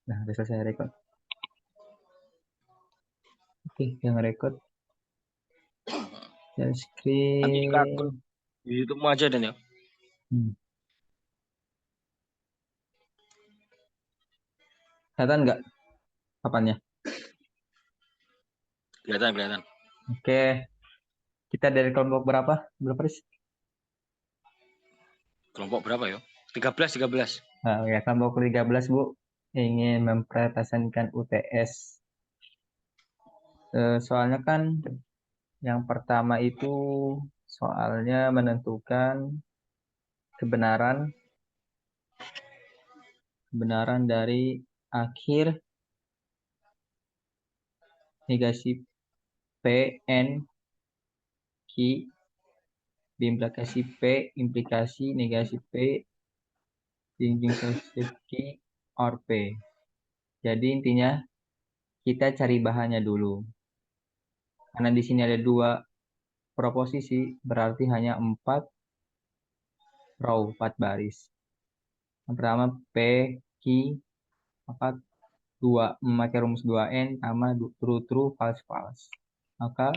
Nah, udah selesai record. Oke, yang record. Dan Nanti ke akun screen. di YouTube aja dan ya. Kelihatan nggak papannya? Kelihatan. Oke, kita dari kelompok berapa? Berapa, Riz? Kelompok berapa ya? 13. Nah, ya, kelompok 13, Bu. Ingin mempresentasikan UTS. Soalnya kan yang pertama itu soalnya menentukan kebenaran dari akhir negasi P, N, Q, diimplikasi P, implikasi negasi P, jinjing sosial Q, or P. Jadi intinya kita cari bahannya dulu. Karena di sini ada dua proposisi, berarti hanya 4 row, 4 baris. Yang pertama P, Q, maka memakai rumus 2N sama true true false false. Maka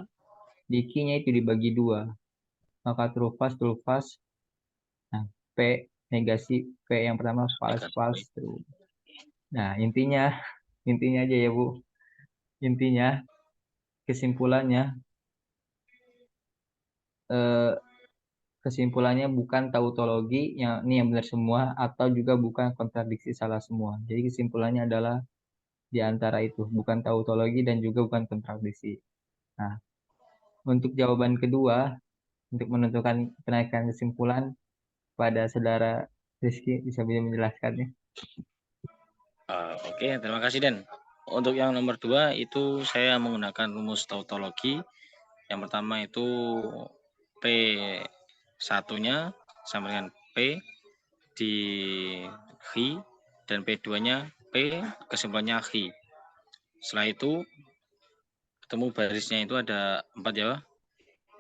di Q-nya itu dibagi 2. Maka true false. Nah, P negasi P yang pertama false Negasi false P. true. Nah, intinya aja ya, Bu. Intinya kesimpulannya eh, kesimpulannya bukan tautologi yang ini yang benar semua atau juga bukan kontradiksi salah semua. Jadi kesimpulannya adalah di antara itu, bukan tautologi dan juga bukan kontradiksi. Nah, untuk jawaban kedua, untuk menentukan kenaikan kesimpulan pada saudara Rizky, bisa menjelaskannya? Oke, terima kasih Den. Untuk yang nomor 2 itu saya menggunakan rumus tautologi. Yang pertama itu P satunya sama dengan P di Hi dan P2-nya P kesimpulannya Hi. Setelah itu ketemu barisnya itu ada 4 ya.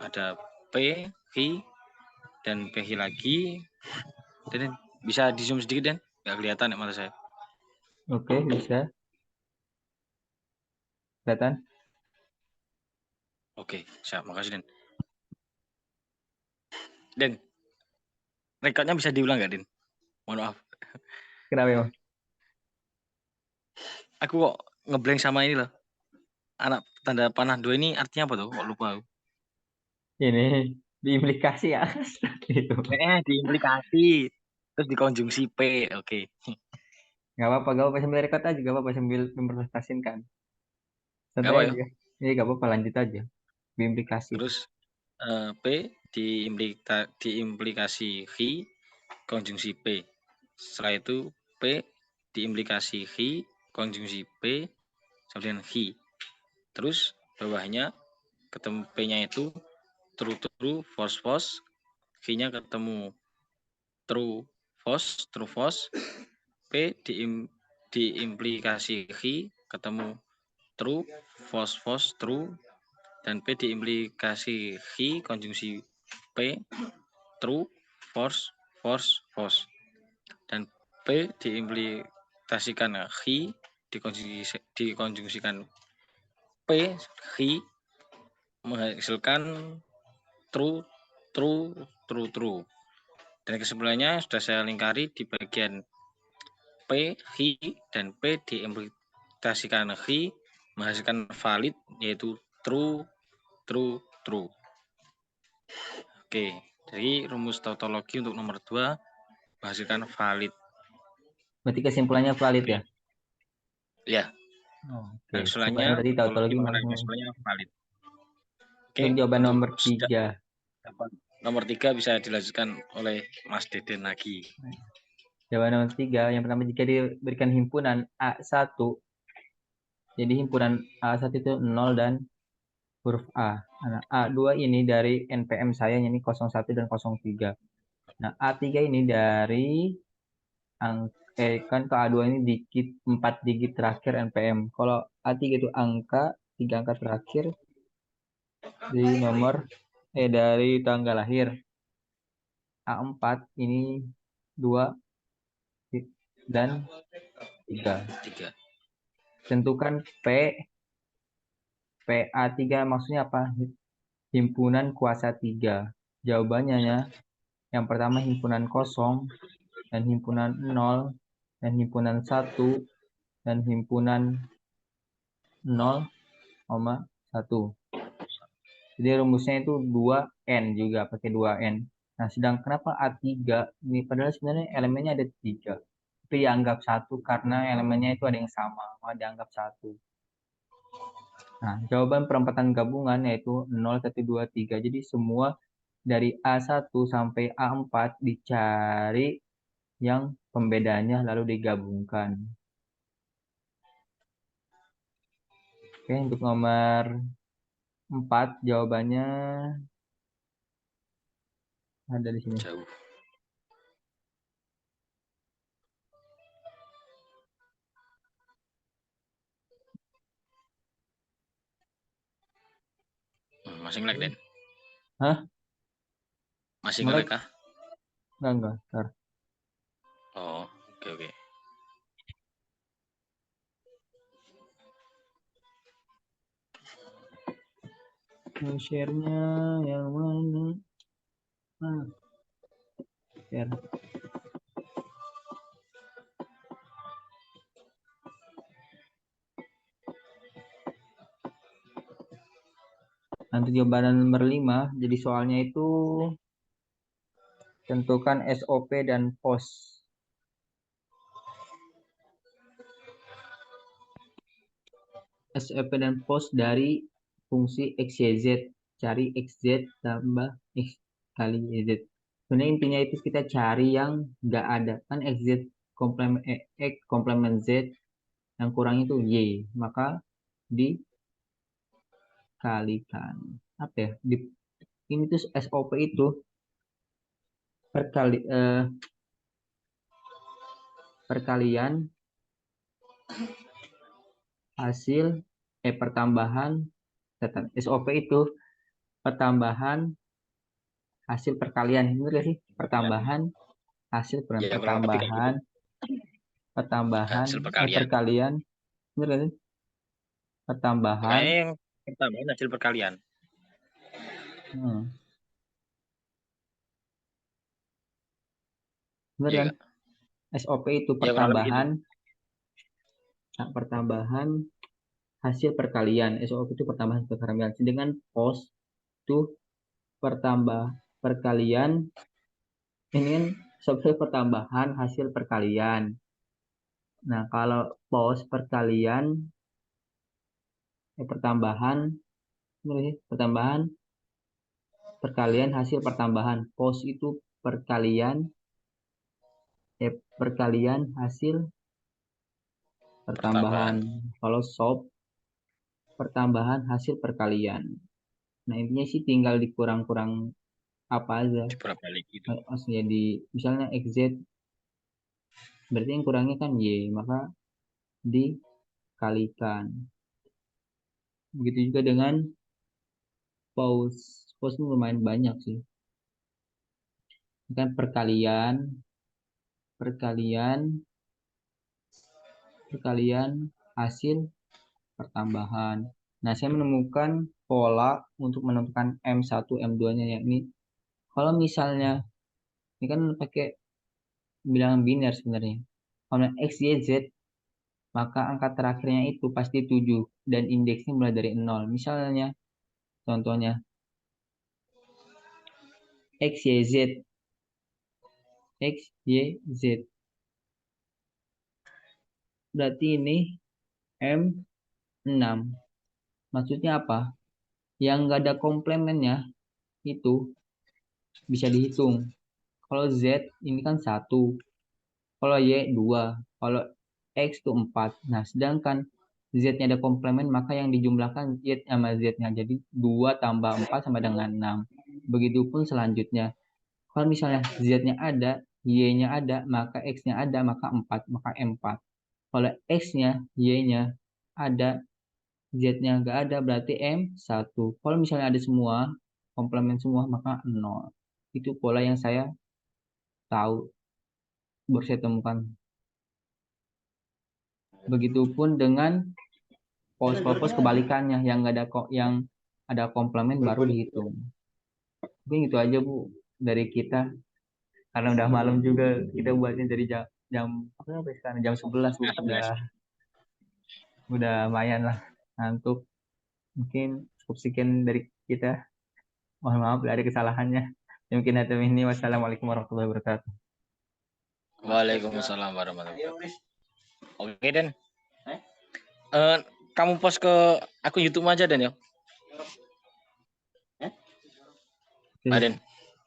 Ada P, Hi, dan P Hi lagi. Dan bisa di zoom sedikit Den? Nggak kelihatan ya mata saya. Oke, bisa. Kelihatan? Oke, siap. Makasih Den. Den, rekodnya bisa diulang nggak Den? Mohon maaf. Kenapa, Bang? Aku kok ngeblank sama ini loh. Anak tanda panah 2 ini artinya apa tuh? Kok lupa aku. Ini diimplikasi ya. Itu. Diimplikasi. Terus dikonjungsi P. Oke. Gak apa-apa sambil record aja, gak apa-apa sambil mempresentasikan. Gak Santai apa ya. aja. Ini gak apa-apa, lanjut aja. Diimplikasi. Terus P diimplikasi Hi konjungsi P. Setelah itu P diimplikasi Hi konjungsi P sama dengan Hi. Terus bawahnya ketemu P-nya itu true true false false. Hi-nya ketemu true false. P diimplikasi Hi ketemu true false true, dan P diimplikasi Hi konjungsi P true false, dan P diimplikasikan Hi dikonjungsikan P Hi menghasilkan true true. Dan kesimpulannya sudah saya lingkari di bagian P Hi dan P diimplikasikan Hi menghasilkan valid yaitu true. Oke, jadi rumus tautologi untuk nomor 2 menghasilkan valid. Berarti kesimpulannya valid ya? Ya, Oke, kesimpulannya kesimpulannya tadi tautologi tautologi mengenai masuk. kesimpulannya valid. Oke, Untuk jawaban untuk nomor 3. nomor 3 bisa dilanjutkan oleh Mas Deden lagi. Jawaban nomor 3, yang pertama jika diberikan himpunan A1, jadi himpunan A1 itu 0 dan huruf A. Nah, A2 ini dari NPM saya, ini 01 dan 03. Nah, A3 ini dari kan ke A2 ini 4 digit terakhir NPM. Kalau A3 itu 3 angka terakhir di nomor dari tanggal lahir. A4 ini 2 dan 3. 3. Tentukan PA3 maksudnya apa? Himpunan kuasa 3. Jawabannya ya, yang pertama himpunan kosong, dan himpunan 0, dan himpunan 1, dan himpunan 0,1. Jadi rumusnya itu 2N juga, pakai 2N. Nah, sedang kenapa A3? Ini padahal sebenarnya elemennya ada 3. Tapi dianggap 1 karena elemennya itu ada yang sama, maka dianggap 1. Nah, jawaban perempatan gabungan yaitu 0, 1, 2, 3. Jadi semua dari A1 sampai A4 dicari yang pembedanya lalu digabungkan. Oke, untuk nomor 4 jawabannya ada di sini. Jauh. Masih nge-lag, Den? Hah? Masih nge-lag Nge-lag? kah? Enggak. Ntar. Oh, oke oke. Mau share-nya yang mana? Share. Nanti jawaban nomor 5. Jadi soalnya itu tentukan SOP dan POS. SOP dan POS dari fungsi X, Y, Z. Cari XZ tambah X kali YZ. Sebenarnya intinya itu kita cari yang nggak ada. Kan XZ komplement X komplement Z, yang kurang itu Y. Maka dikalikan. Apa ya? Ini tuh SOP itu perkalian hasil pertambahan SOP itu pertambahan hasil perkalian, benar gak sih? Pertambahan hasil Ya kurang lebih kayak gitu. pertambahan Hasil perkalian. perkalian, benar gak sih? Pertambahan, Kayaknya yang pertambahan hasil perkalian. hmm, benar Iya kan? kak. SOP itu Ya kurang lebih gitu. pertambahan hasil perkalian. SOP itu pertambahan hasil perkalian. Sedangkan POS itu perkalian, ini kan SOP pertambahan hasil perkalian. Nah, kalau POS perkalian pertambahan, bener sih? Perkalian hasil pertambahan. POS itu perkalian hasil pertambahan. Pertambahan. Kalau SOP pertambahan hasil perkalian. Nah, intinya sih tinggal dikurang-kurang apa aja. Dibolak balik gitu. Maksudnya di misalnya XZ berarti yang kurangnya kan Y, maka dikalikan. Begitu juga dengan POS. POS ini lumayan banyak sih. Kan perkalian perkalian hasil pertambahan. Nah, saya menemukan pola untuk menentukan M1, M2-nya, yakni kalau misalnya ini kan pakai bilangan biner sebenarnya. Kalau X, Y, Z, maka angka terakhirnya itu pasti 7 dan indeksnya mulai dari 0. Misalnya, contohnya X, Y, Z, X, Y, Z. Berarti ini M6. Maksudnya apa? Yang nggak ada komplemennya itu bisa dihitung. Kalau Z ini kan 1, kalau Y 2, kalau X itu 4. Nah, sedangkan Z-nya ada komplemen, maka yang dijumlahkan Y sama Z-nya. Jadi 2 tambah 4 sama dengan 6. Begitupun selanjutnya. Kalau misalnya Z-nya ada, Y-nya ada, maka X-nya ada, maka 4, maka M4. Kalau X-nya, Y-nya ada, Z-nya nggak ada, berarti M1. Kalau misalnya ada semua, komplemen semua, maka 0. Itu pola yang saya tahu, baru saya temukan. Begitupun dengan pos kebalikannya yang nggak ada yang ada komplement baru dihitung. Mungkin itu aja Bu dari kita karena udah malam juga kita buatnya dari jam jam apa sampai sekarang jam 11 Bu. Udah lumayan lah ngantuk. Mungkin cukup sekian dari kita. Mohon maaf dari kesalahannya. Mungkin ada ini. Wassalamualaikum warahmatullahi wabarakatuh. Waalaikumsalam warahmatullahi wabarakatuh. Oke Den. Kamu post ke akun YouTube aja Den ya. Aden.